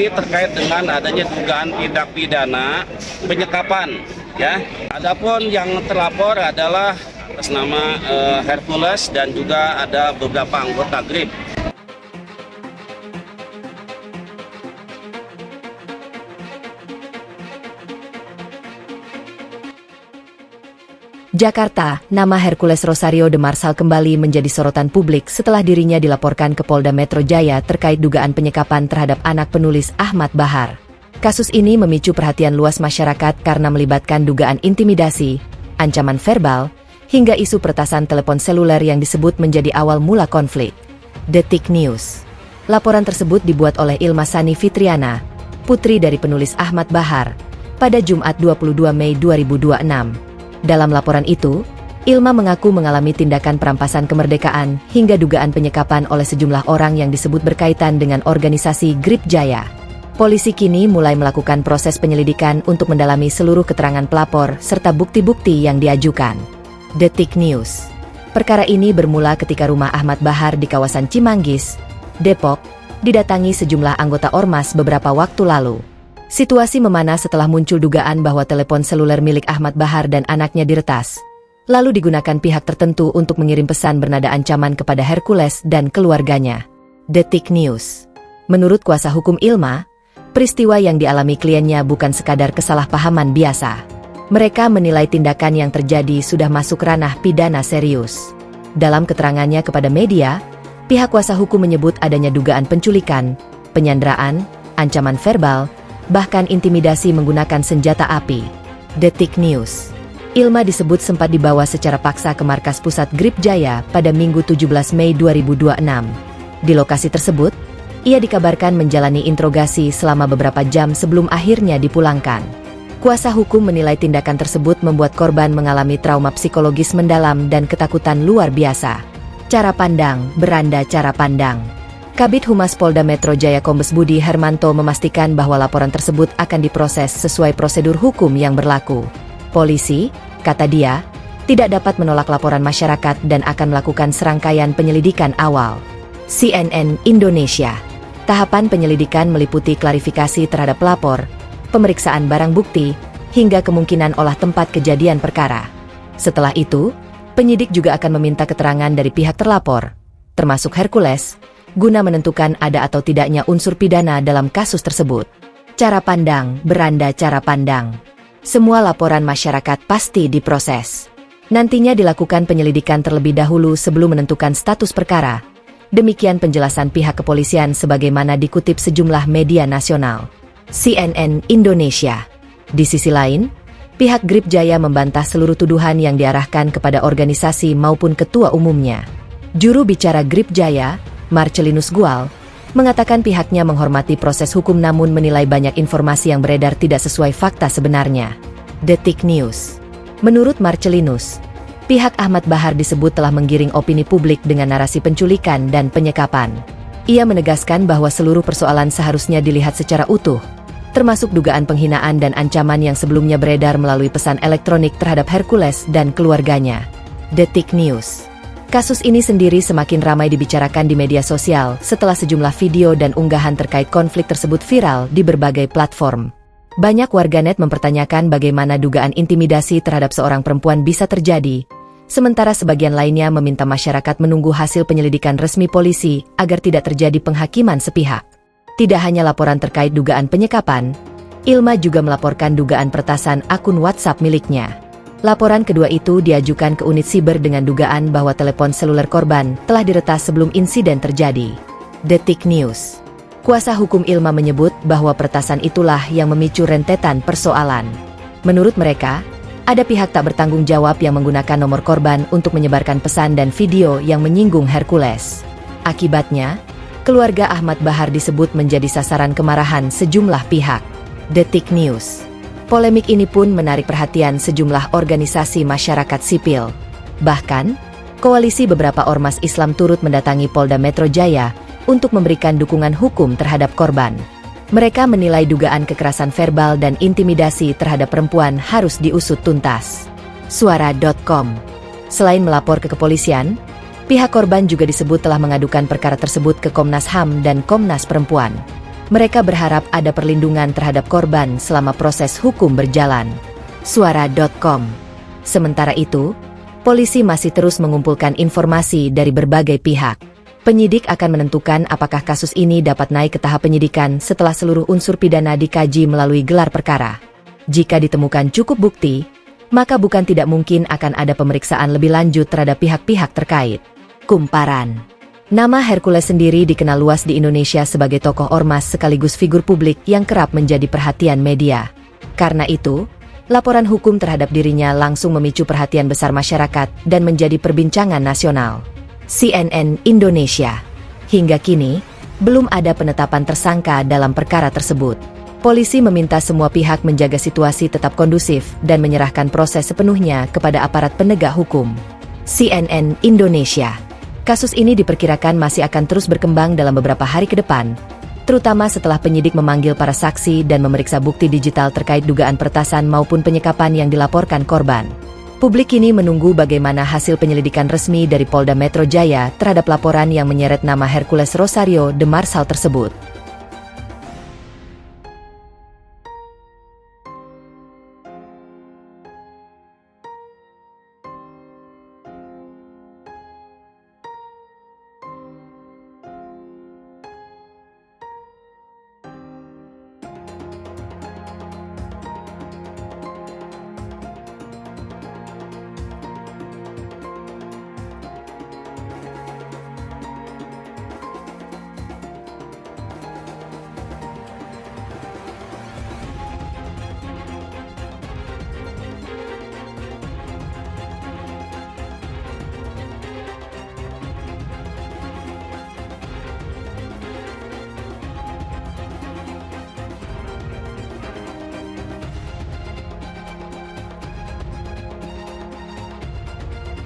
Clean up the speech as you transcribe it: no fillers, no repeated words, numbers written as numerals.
Ini terkait dengan adanya dugaan tindak pidana penyekapan, ya. Adapun yang terlapor adalah atas nama Hercules dan juga ada beberapa anggota GRIP. Jakarta, nama Hercules Rosario de Marsal kembali menjadi sorotan publik setelah dirinya dilaporkan ke Polda Metro Jaya terkait dugaan penyekapan terhadap anak penulis Ahmad Bahar. Kasus ini memicu perhatian luas masyarakat karena melibatkan dugaan intimidasi, ancaman verbal, hingga isu peretasan telepon seluler yang disebut menjadi awal mula konflik. Detik News. Laporan tersebut dibuat oleh Ilma Sani Fitriana, putri dari penulis Ahmad Bahar, pada Jumat 22 Mei 2026. Dalam laporan itu, Ilma mengaku mengalami tindakan perampasan kemerdekaan hingga dugaan penyekapan oleh sejumlah orang yang disebut berkaitan dengan organisasi GRIP Jaya. Polisi kini mulai melakukan proses penyelidikan untuk mendalami seluruh keterangan pelapor serta bukti-bukti yang diajukan. Detik News. Perkara ini bermula ketika rumah Ahmad Bahar di kawasan Cimanggis, Depok, didatangi sejumlah anggota Ormas beberapa waktu lalu. Situasi memanas setelah muncul dugaan bahwa telepon seluler milik Ahmad Bahar dan anaknya diretas, lalu digunakan pihak tertentu untuk mengirim pesan bernada ancaman kepada Hercules dan keluarganya. Detik News. Menurut kuasa hukum Ilma, peristiwa yang dialami kliennya bukan sekadar kesalahpahaman biasa. Mereka menilai tindakan yang terjadi sudah masuk ranah pidana serius. Dalam keterangannya kepada media, pihak kuasa hukum menyebut adanya dugaan penculikan, penyanderaan, ancaman verbal, bahkan intimidasi menggunakan senjata api. Detik News. Ilma disebut sempat dibawa secara paksa ke markas pusat GRIP Jaya pada Minggu 17 Mei 2026. Di lokasi tersebut, ia dikabarkan menjalani interogasi selama beberapa jam sebelum akhirnya dipulangkan. Kuasa hukum menilai tindakan tersebut membuat korban mengalami trauma psikologis mendalam dan ketakutan luar biasa. Cara pandang, beranda cara pandang. Kabid Humas Polda Metro Jaya Kombes Budi Hermanto memastikan bahwa laporan tersebut akan diproses sesuai prosedur hukum yang berlaku. Polisi, kata dia, tidak dapat menolak laporan masyarakat dan akan melakukan serangkaian penyelidikan awal. CNN Indonesia. Tahapan penyelidikan meliputi klarifikasi terhadap pelapor, pemeriksaan barang bukti, hingga kemungkinan olah tempat kejadian perkara. Setelah itu, penyidik juga akan meminta keterangan dari pihak terlapor, termasuk Hercules, guna menentukan ada atau tidaknya unsur pidana dalam kasus tersebut. Cara pandang, beranda cara pandang. Semua laporan masyarakat pasti diproses. Nantinya dilakukan penyelidikan terlebih dahulu sebelum menentukan status perkara. Demikian penjelasan pihak kepolisian sebagaimana dikutip sejumlah media nasional. CNN Indonesia. Di sisi lain, pihak GRIP Jaya membantah seluruh tuduhan yang diarahkan kepada organisasi maupun ketua umumnya. Juru bicara GRIP Jaya, Marcelinus Gual, mengatakan pihaknya menghormati proses hukum namun menilai banyak informasi yang beredar tidak sesuai fakta sebenarnya. Detik News. Menurut Marcelinus, pihak Ahmad Bahar disebut telah menggiring opini publik dengan narasi penculikan dan penyekapan. Ia menegaskan bahwa seluruh persoalan seharusnya dilihat secara utuh, termasuk dugaan penghinaan dan ancaman yang sebelumnya beredar melalui pesan elektronik terhadap Hercules dan keluarganya. Detik News. Kasus ini sendiri semakin ramai dibicarakan di media sosial setelah sejumlah video dan unggahan terkait konflik tersebut viral di berbagai platform. Banyak warganet mempertanyakan bagaimana dugaan intimidasi terhadap seorang perempuan bisa terjadi, sementara sebagian lainnya meminta masyarakat menunggu hasil penyelidikan resmi polisi agar tidak terjadi penghakiman sepihak. Tidak hanya laporan terkait dugaan penyekapan, Ilma juga melaporkan dugaan peretasan akun WhatsApp miliknya. Laporan kedua itu diajukan ke unit siber dengan dugaan bahwa telepon seluler korban telah diretas sebelum insiden terjadi. Detik News. Kuasa hukum Ilma menyebut bahwa peretasan itulah yang memicu rentetan persoalan. Menurut mereka, ada pihak tak bertanggung jawab yang menggunakan nomor korban untuk menyebarkan pesan dan video yang menyinggung Hercules. Akibatnya, keluarga Ahmad Bahar disebut menjadi sasaran kemarahan sejumlah pihak. Detik News. Polemik ini pun menarik perhatian sejumlah organisasi masyarakat sipil. Bahkan, koalisi beberapa ormas Islam turut mendatangi Polda Metro Jaya untuk memberikan dukungan hukum terhadap korban. Mereka menilai dugaan kekerasan verbal dan intimidasi terhadap perempuan harus diusut tuntas. Suara.com. Selain melapor ke kepolisian, pihak korban juga disebut telah mengadukan perkara tersebut ke Komnas HAM dan Komnas Perempuan. Mereka berharap ada perlindungan terhadap korban selama proses hukum berjalan. Suara.com. Sementara itu, polisi masih terus mengumpulkan informasi dari berbagai pihak. Penyidik akan menentukan apakah kasus ini dapat naik ke tahap penyidikan setelah seluruh unsur pidana dikaji melalui gelar perkara. Jika ditemukan cukup bukti, maka bukan tidak mungkin akan ada pemeriksaan lebih lanjut terhadap pihak-pihak terkait. Kumparan. Nama Hercules sendiri dikenal luas di Indonesia sebagai tokoh ormas sekaligus figur publik yang kerap menjadi perhatian media. Karena itu, laporan hukum terhadap dirinya langsung memicu perhatian besar masyarakat dan menjadi perbincangan nasional. CNN Indonesia. Hingga kini, belum ada penetapan tersangka dalam perkara tersebut. Polisi meminta semua pihak menjaga situasi tetap kondusif dan menyerahkan proses sepenuhnya kepada aparat penegak hukum. CNN Indonesia. Kasus ini diperkirakan masih akan terus berkembang dalam beberapa hari ke depan, terutama setelah penyidik memanggil para saksi dan memeriksa bukti digital terkait dugaan peretasan maupun penyekapan yang dilaporkan korban. Publik kini menunggu bagaimana hasil penyelidikan resmi dari Polda Metro Jaya terhadap laporan yang menyeret nama Hercules Rosario de Marsal tersebut.